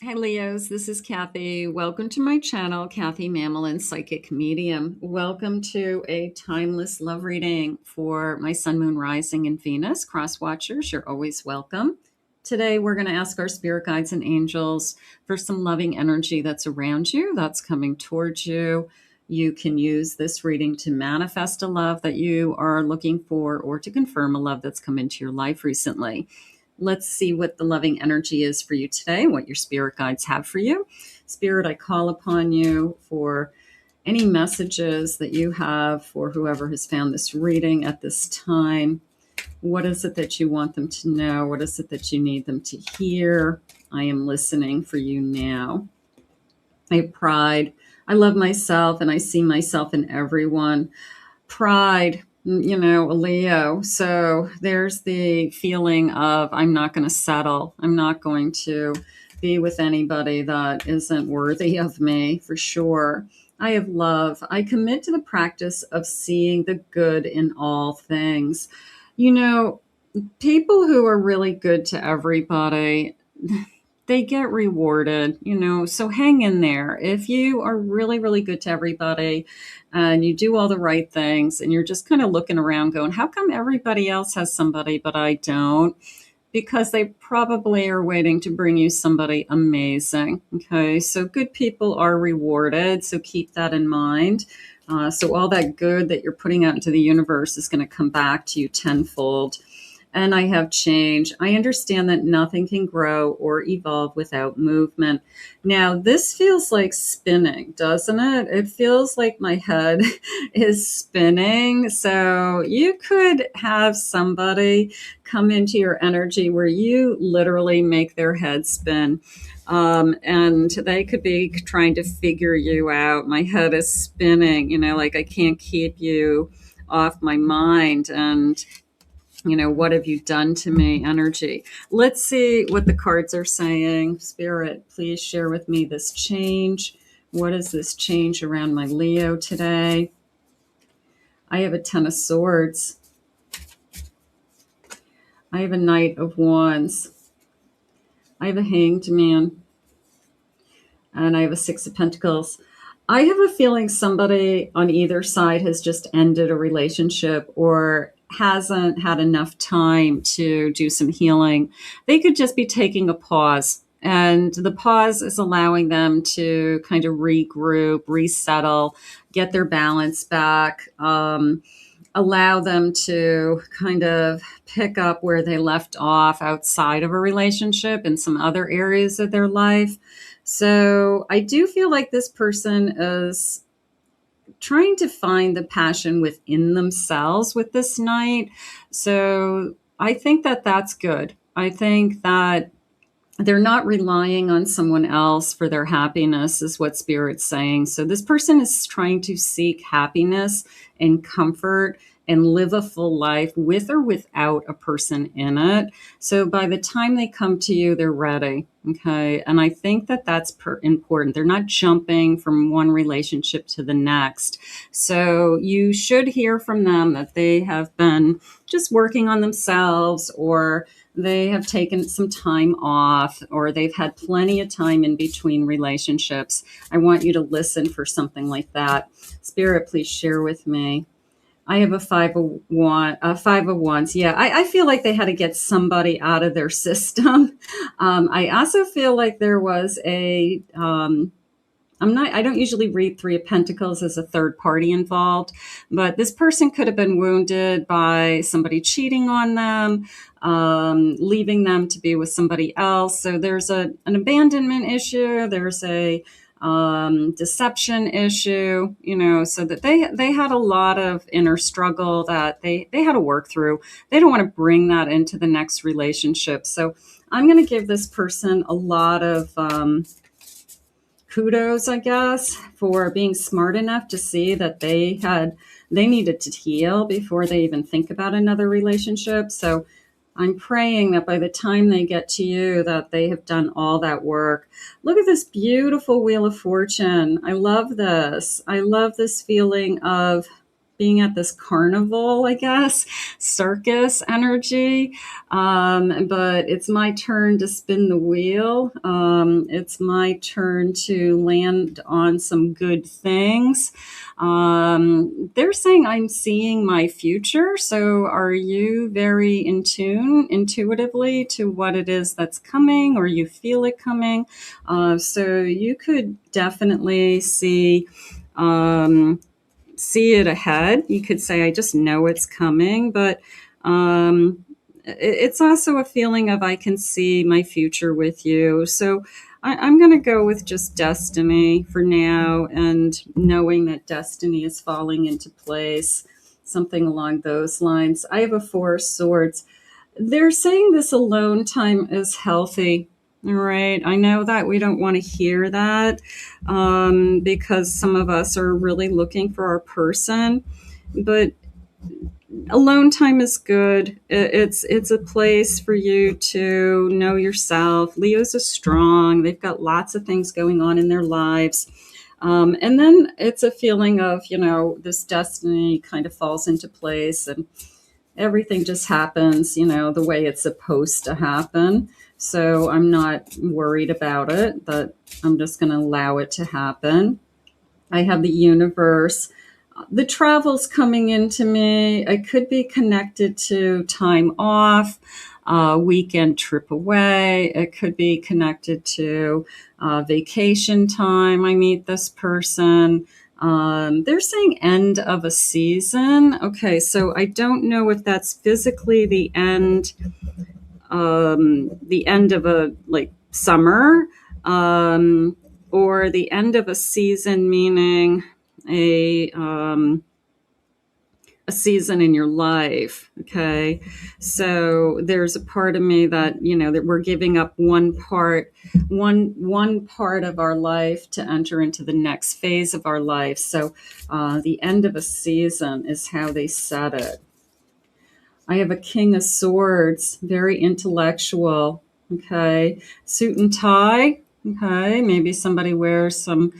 Hi, Leos. This is Kathy. Welcome to my channel, Kathy Mamolen, Psychic Medium. Welcome to a timeless love reading for my Sun, Moon, Rising, and Venus. Cross watchers, you're always welcome. Today, we're going to ask our spirit guides and angels for some loving energy that's around you, that's coming towards you. You can use this reading to manifest a love that you are looking for or to confirm a love that's come into your life recently. Let's see what the loving energy is for you today, what your spirit guides have for you. Spirit, I call upon you for any messages that you have for whoever has found this reading at this time. What is it that you want them to know? What is it that you need them to hear? I am listening for you now. I have pride. I love myself and I see myself in everyone. Pride, a Leo. So there's the feeling of I'm not going to settle. I'm not going to be with anybody that isn't worthy of me, for sure. I have love. I commit to the practice of seeing the good in all things. You know, people who are really good to everybody, they get rewarded, so hang in there. If you are really, really good to everybody and you do all the right things and you're just kind of looking around going, how come everybody else has somebody but I don't? Because they probably are waiting to bring you somebody amazing. Okay, so good people are rewarded, so keep that in mind. So all that good that you're putting out into the universe is going to come back to you tenfold. And I have change. I understand that nothing can grow or evolve without movement. Now, this feels like spinning, doesn't it? It feels like my head is spinning. So you could have somebody come into your energy where you literally make their head spin. And they could be trying to figure you out. My head is spinning, like I can't keep you off my mind. And what have you done to me energy? Let's see what the cards are saying. Spirit, please share with me this change. What is this change around my Leo today? I have a Ten of Swords. I have a Knight of Wands. I have a Hanged Man. And I have a Six of Pentacles. I have a feeling somebody on either side has just ended a relationship or hasn't had enough time to do some healing. They could just be taking a pause. And the pause is allowing them to kind of regroup, resettle, get their balance back, allow them to kind of pick up where they left off outside of a relationship in some other areas of their life. So I do feel like this person is trying to find the passion within themselves with this Knight. So I think that that's good. I think that they're not relying on someone else for their happiness, is what Spirit's saying. So this person is trying to seek happiness and comfort and live a full life with or without a person in it. So by the time they come to you, they're ready. Okay. And I think that that's important. They're not jumping from one relationship to the next. So you should hear from them that they have been just working on themselves, or they have taken some time off, or they've had plenty of time in between relationships. I want you to listen for something like that. Spirit, please share with me. I have a five of wands. Yeah, I feel like they had to get somebody out of their system. I also feel like there was I don't usually read Three of Pentacles as a third party involved, but this person could have been wounded by somebody cheating on them, leaving them to be with somebody else. So there's an abandonment issue. There's a deception issue, so that they had a lot of inner struggle that they had to work through. They don't want to bring that into the next relationship. So I'm going to give this person a lot of kudos, I guess, for being smart enough to see that they needed to heal before they even think about another relationship. So I'm praying that by the time they get to you, that they have done all that work. Look at this beautiful Wheel of Fortune. I love this. I love this feeling of being at this carnival, I guess, circus energy. But it's my turn to spin the wheel. It's my turn to land on some good things. They're saying I'm seeing my future. So are you very in tune intuitively to what it is that's coming, or you feel it coming? So you could definitely um, see it ahead. You could say, I just know it's coming, but it's also a feeling of I can see my future with you. So I'm going to go with just destiny for now, and knowing that destiny is falling into place, something along those lines. I have a Four of Swords. They're saying this alone time is healthy. All right. I know that we don't want to hear that, because some of us are really looking for our person, but alone time is good. It's a place for you to know yourself. Leos are strong. They've got lots of things going on in their lives. And then it's a feeling of, this destiny kind of falls into place, and everything just happens, the way it's supposed to happen. So I'm not worried about it, but I'm just going to allow it to happen. I have the universe. The travel's coming into me. It could be connected to time off, a weekend trip away. It could be connected to vacation time. I meet this person. They're saying end of a season. Okay, so I don't know if that's physically the end of a summer, or the end of a season, meaning a season in your life. Okay, so there's a part of me that that we're giving up one part of our life to enter into the next phase of our life. So the end of a season is how they said it. I have a King of Swords, very intellectual. Okay. Suit and tie. Okay. Maybe somebody wears some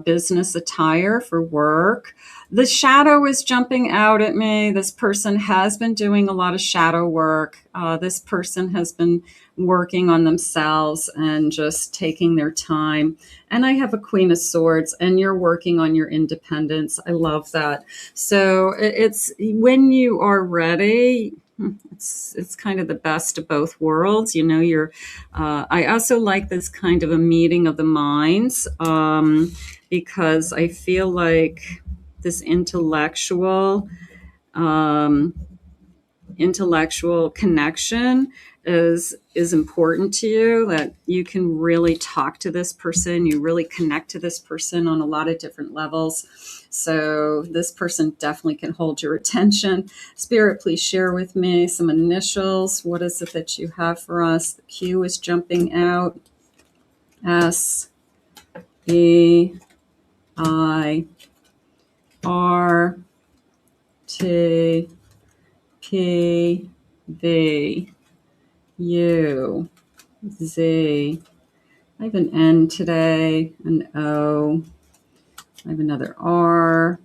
business attire for work. The shadow is jumping out at me. This person has been doing a lot of shadow work. This person has been working on themselves and just taking their time. And I have a Queen of Swords, and you're working on your independence. I love that. So it's when you are ready. It's kind of the best of both worlds. You're. I also like this kind of a meeting of the minds, because I feel like this intellectual connection is important to you, that you can really talk to this person, you really connect to this person on a lot of different levels. So this person definitely can hold your attention. Spirit, please share with me some initials. What is it that you have for us? The Q is jumping out. S E I R T P V U Z. I have an N today, an O. I have another R.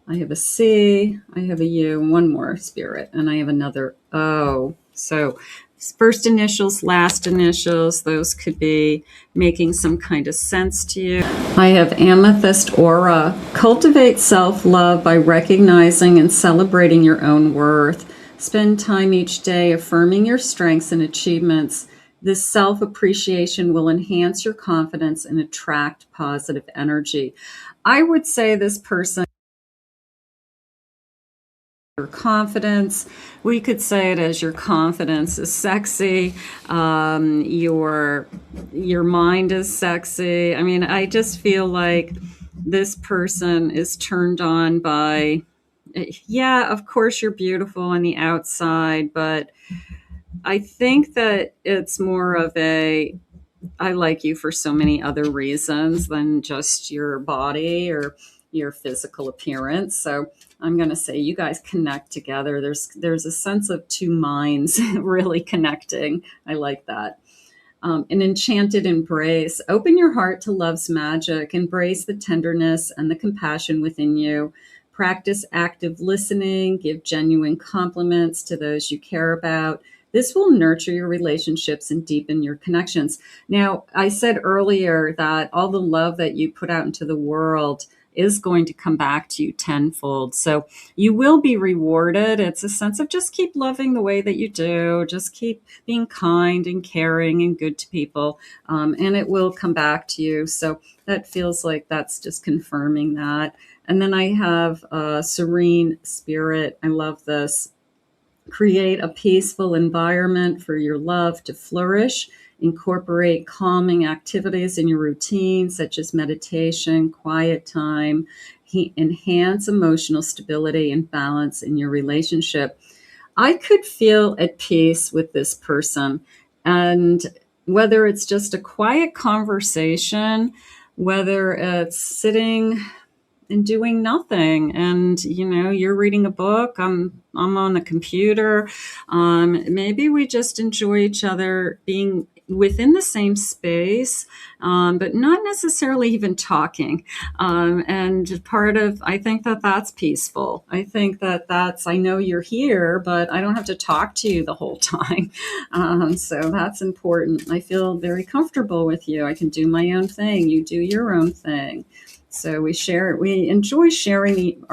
I have a C. I have a U, one more, Spirit, and I have another O. So first initials, last initials, those could be making some kind of sense to you. I have Amethyst Aura. Cultivate self-love by recognizing and celebrating your own worth. Spend time each day affirming your strengths and achievements. This self-appreciation will enhance your confidence and attract positive energy. I would say this person, your confidence, we could say it as your confidence is sexy, your mind is sexy. I mean, I just feel like this person is turned on by, yeah, of course you're beautiful on the outside, but I think that it's more of I like you for so many other reasons than just your body or your physical appearance. So I'm going to say you guys connect together. There's a sense of two minds really connecting. I like that. An enchanted embrace. Open your heart to love's magic. Embrace the tenderness and the compassion within you. Practice active listening, give genuine compliments to those you care about. This will nurture your relationships and deepen your connections. Now, I said earlier that all the love that you put out into the world is going to come back to you tenfold. So you will be rewarded. It's a sense of just keep loving the way that you do, just keep being kind and caring and good to people, and it will come back to you. So that feels like that's just confirming that. And then I have a serene spirit. I love this. Create a peaceful environment for your love to flourish. Incorporate calming activities in your routine, such as meditation, quiet time. Enhance emotional stability and balance in your relationship. I could feel at peace with this person. And whether it's just a quiet conversation, whether it's sitting and doing nothing, and you're reading a book, I'm on the computer, maybe we just enjoy each other being within the same space, but not necessarily even talking, and part of I think that that's peaceful. I think that that's I know you're here, but I don't have to talk to you the whole time. So that's important. I feel very comfortable with you. I can do my own thing, you do your own thing. So we enjoy sharing,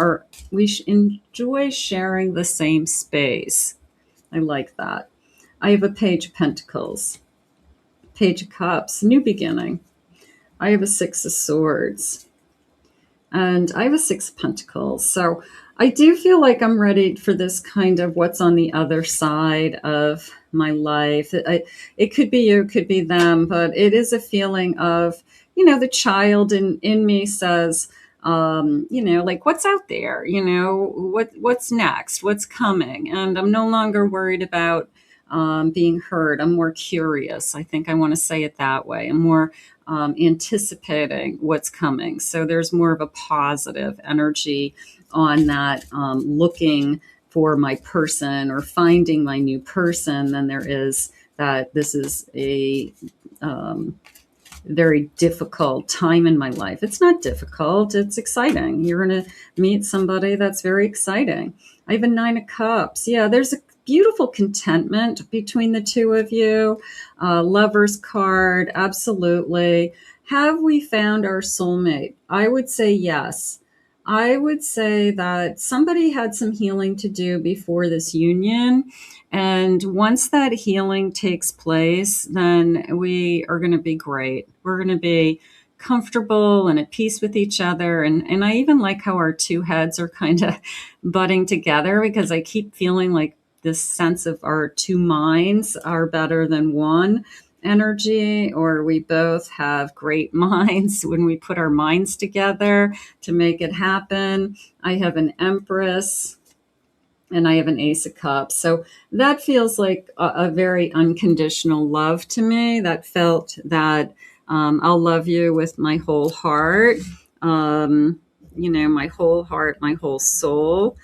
enjoy sharing the same space. I like that. I have a Page of Pentacles, Page of Cups, new beginning. I have a Six of Swords, and I have a Six of Pentacles. So I do feel like I'm ready for this kind of what's on the other side of my life. It could be you, it could be them, but it is a feeling of, the child in me says, like what's out there, what's next, what's coming. And I'm no longer worried about being heard. I'm more curious. I think I want to say it that way. I'm more anticipating what's coming. So there's more of a positive energy on that, looking for my person or finding my new person, than there is that this is a very difficult time in my life. It's not difficult. It's exciting. You're going to meet somebody that's very exciting. I have a Nine of Cups. Yeah, there's a beautiful contentment between the two of you. Lover's card, absolutely. Have we found our soulmate? I would say yes. I would say that somebody had some healing to do before this union. And once that healing takes place, then we are going to be great. We're going to be comfortable and at peace with each other. And I even like how our two heads are kind of butting together, because I keep feeling like this sense of our two minds are better than one energy, or we both have great minds when we put our minds together to make it happen. I have an Empress and I have an Ace of Cups. So that feels like a very unconditional love to me. That felt that I'll love you with my whole heart, my whole heart, my whole soul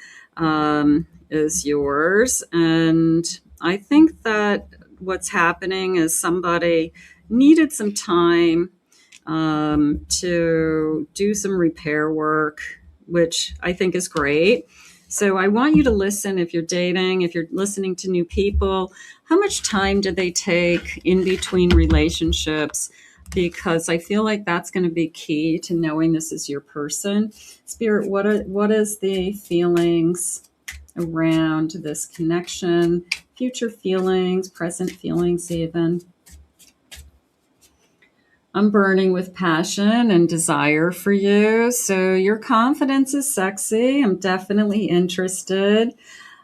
is yours. And I think that what's happening is somebody needed some time to do some repair work, which I think is great. So I want you to listen if you're dating, if you're listening to new people, how much time do they take in between relationships? Because I feel like that's going to be key to knowing this is your person. Spirit, what is the feelings around this connection? Future feelings, present feelings even. I'm burning with passion and desire for you. So your confidence is sexy. I'm definitely interested.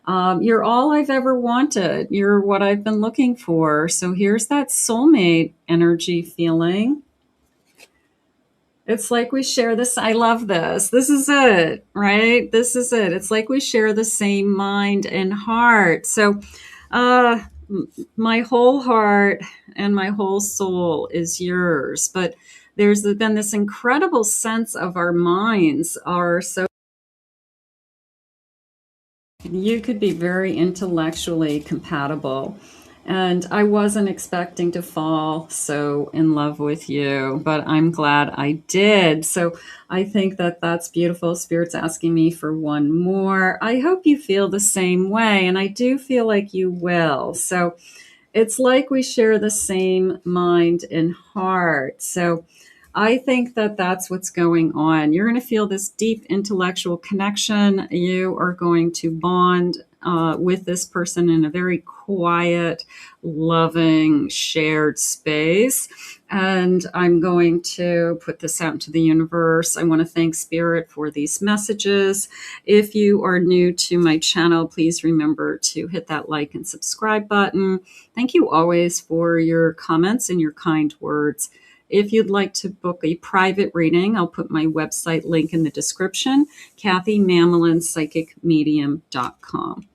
You're all I've ever wanted. You're what I've been looking for. So here's that soulmate energy feeling. It's like we share this. I love this. This is it, right? This is it. It's like we share the same mind and heart. So, my whole heart and my whole soul is yours. But there's been this incredible sense of our minds are so. You could be very intellectually compatible. And I wasn't expecting to fall so in love with you, but I'm glad I did. So I think that that's beautiful. Spirit's asking me for one more. I hope you feel the same way, and I do feel like you will. So it's like we share the same mind and heart. So I think that that's what's going on. You're going to feel this deep intellectual connection. You are going to bond with this person in a very quiet, loving, shared space. And I'm going to put this out into the universe. I want to thank Spirit for these messages. If you are new to my channel, please remember to hit that like and subscribe button. Thank you always for your comments and your kind words. If you'd like to book a private reading, I'll put my website link in the description, KathyMamolenPsychicMedium.com.